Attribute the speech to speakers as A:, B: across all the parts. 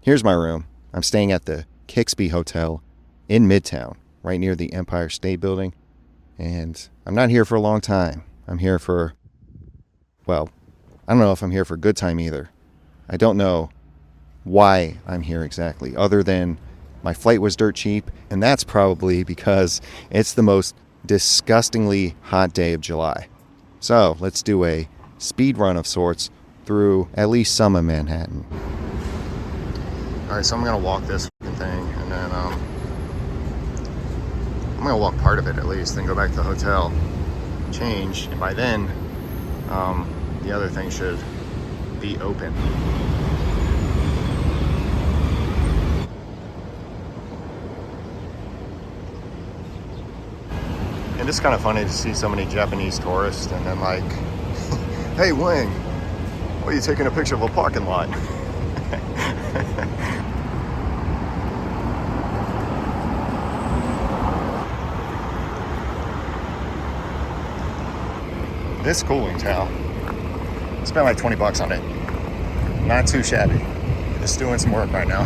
A: Here's my room. I'm staying at the Kixby Hotel in Midtown, right near the Empire State Building. And I'm not here for a long time. I'm here for, well, I don't know if I'm here for a good time either. I don't know why I'm here exactly, other than my flight was dirt cheap, and that's probably because it's the most disgustingly hot day of July. So let's do a speed run of sorts through at least some of Manhattan. Alright, so I'm going to walk this thing, and then I'm going to walk part of it at least, then go back to the hotel, change, and by then, the other thing should be open. And it's kind of funny to see so many Japanese tourists, and then like, hey Wing, what are you taking a picture of a parking lot? This cooling towel, spent like 20 bucks on it. Not too shabby. It's doing some work right now.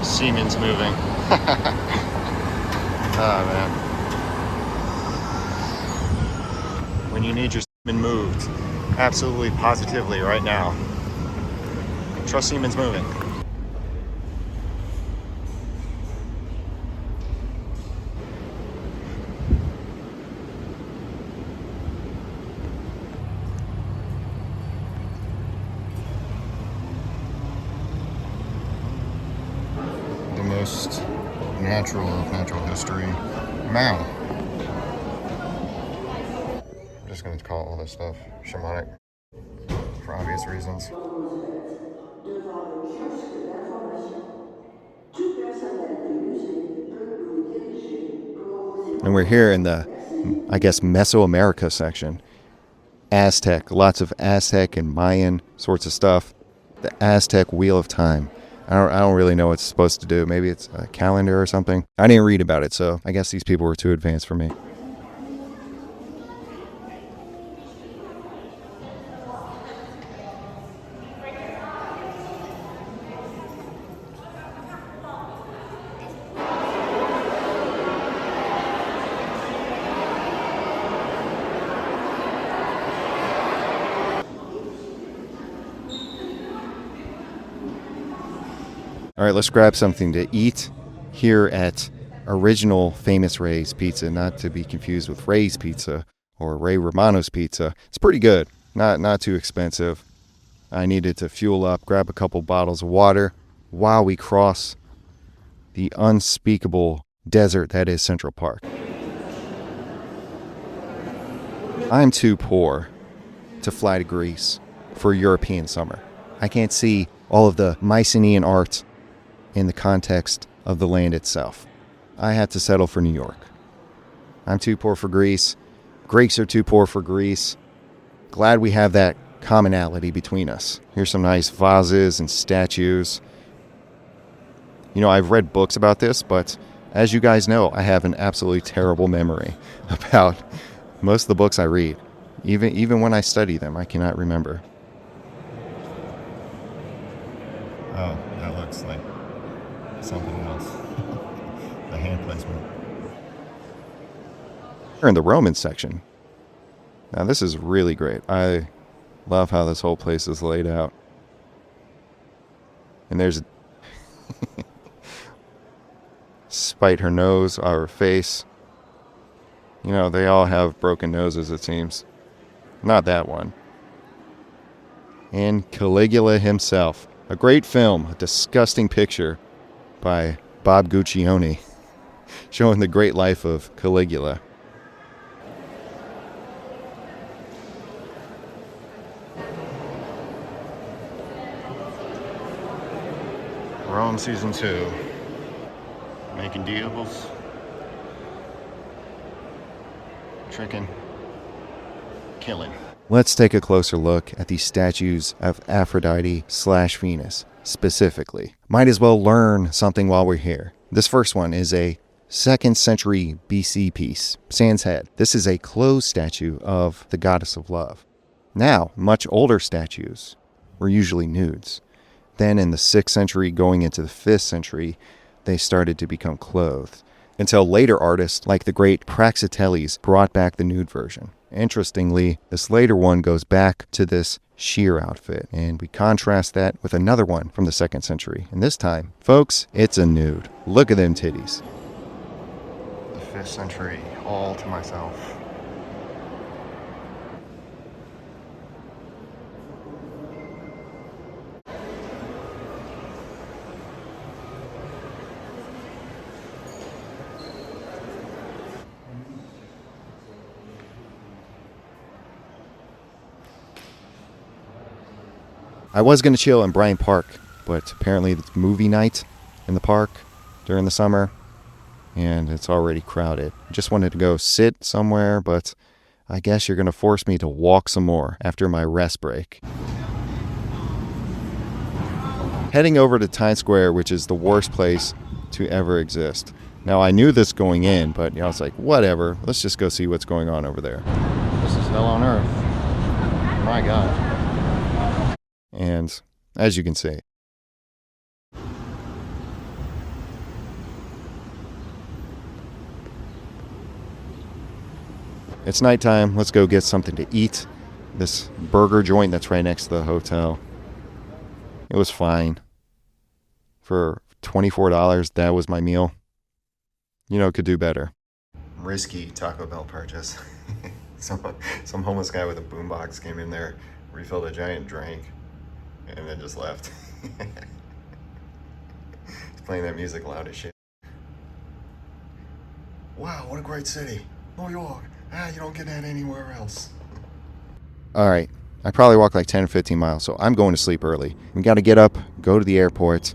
A: Siemens moving. Oh man. When you need your Siemens moved, absolutely positively right now, trust Siemens moving. Most natural of natural history, Mao. I'm just going to call all this stuff shamanic for obvious reasons. And we're here in the, I guess, Mesoamerica section. Aztec, lots of Aztec and Mayan sorts of stuff. The Aztec Wheel of Time. I don't really know what it's supposed to do. Maybe it's a calendar or something. I didn't read about it, so I guess these people were too advanced for me. All right, let's grab something to eat here at Original Famous Ray's Pizza, not to be confused with Ray's Pizza or Ray Romano's Pizza. It's pretty good, not too expensive. I needed to fuel up, grab a couple bottles of water while we cross the unspeakable desert that is Central Park. I'm too poor to fly to Greece for European summer. I can't see all of the Mycenaean art in the context of the land itself. I had to settle for New York. I'm too poor for Greece. Greeks are too poor for Greece. Glad we have that commonality between us. Here's some nice vases and statues. You know, I've read books about this, but as you guys know, I have an absolutely terrible memory about most of the books I read. Even when I study them, I cannot remember. Oh, that looks like something else. The hand placement. We're in the Roman section. Now this is really great. I love how this whole place is laid out. And there's spite her nose, our face. You know, they all have broken noses, it seems. Not that one. And Caligula himself. A great film, a disgusting picture by Bob Guccione, showing the great life of Caligula. Rome Season 2. Making deals. Tricking. Killing. Let's take a closer look at the statues of Aphrodite/Venus, specifically. Might as well learn something while we're here. This first one is a 2nd century BC piece, sans head. This is a closed statue of the goddess of love. Now, much older statues were usually nudes. Then in the 6th century going into the 5th century, they started to become clothed, until later artists like the great Praxiteles brought back the nude version. Interestingly, this later one goes back to this sheer outfit, and we contrast that with another one from the 2nd century. And this time, folks, it's a nude. Look at them titties. The 5th century, all to myself. I was going to chill in Bryant Park, but apparently it's movie night in the park during the summer, and it's already crowded. I just wanted to go sit somewhere, but I guess you're going to force me to walk some more after my rest break. Heading over to Times Square, which is the worst place to ever exist. Now, I knew this going in, but I was like, whatever, let's just go see what's going on over there. This is hell on earth. My God. And as you can see, it's nighttime. Let's go get something to eat. This burger joint that's right next to the hotel, it was fine. For $24, that was my meal. Could do better. Risky Taco Bell purchase. Some homeless guy with a boombox came in there, refilled a giant drink, and then just left. He's playing that music loud as shit. Wow, what a great city. New York. You don't get that anywhere else. All right. I probably walked like 10 or 15 miles, so I'm going to sleep early. We got to get up, go to the airport.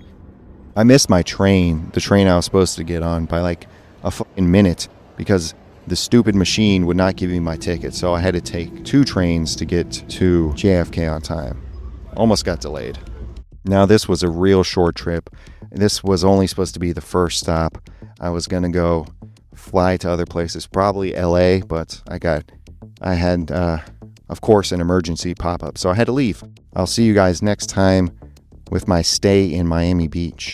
A: I missed my train, the train I was supposed to get on, by like a fucking minute because the stupid machine would not give me my ticket. So I had to take 2 trains to get to JFK on time. Almost got delayed. Now, this was a real short trip. This was only supposed to be the first stop. I was going to go fly to other places, probably LA, but I had, of course, an emergency pop up, so I had to leave. I'll see you guys next time with my stay in Miami Beach.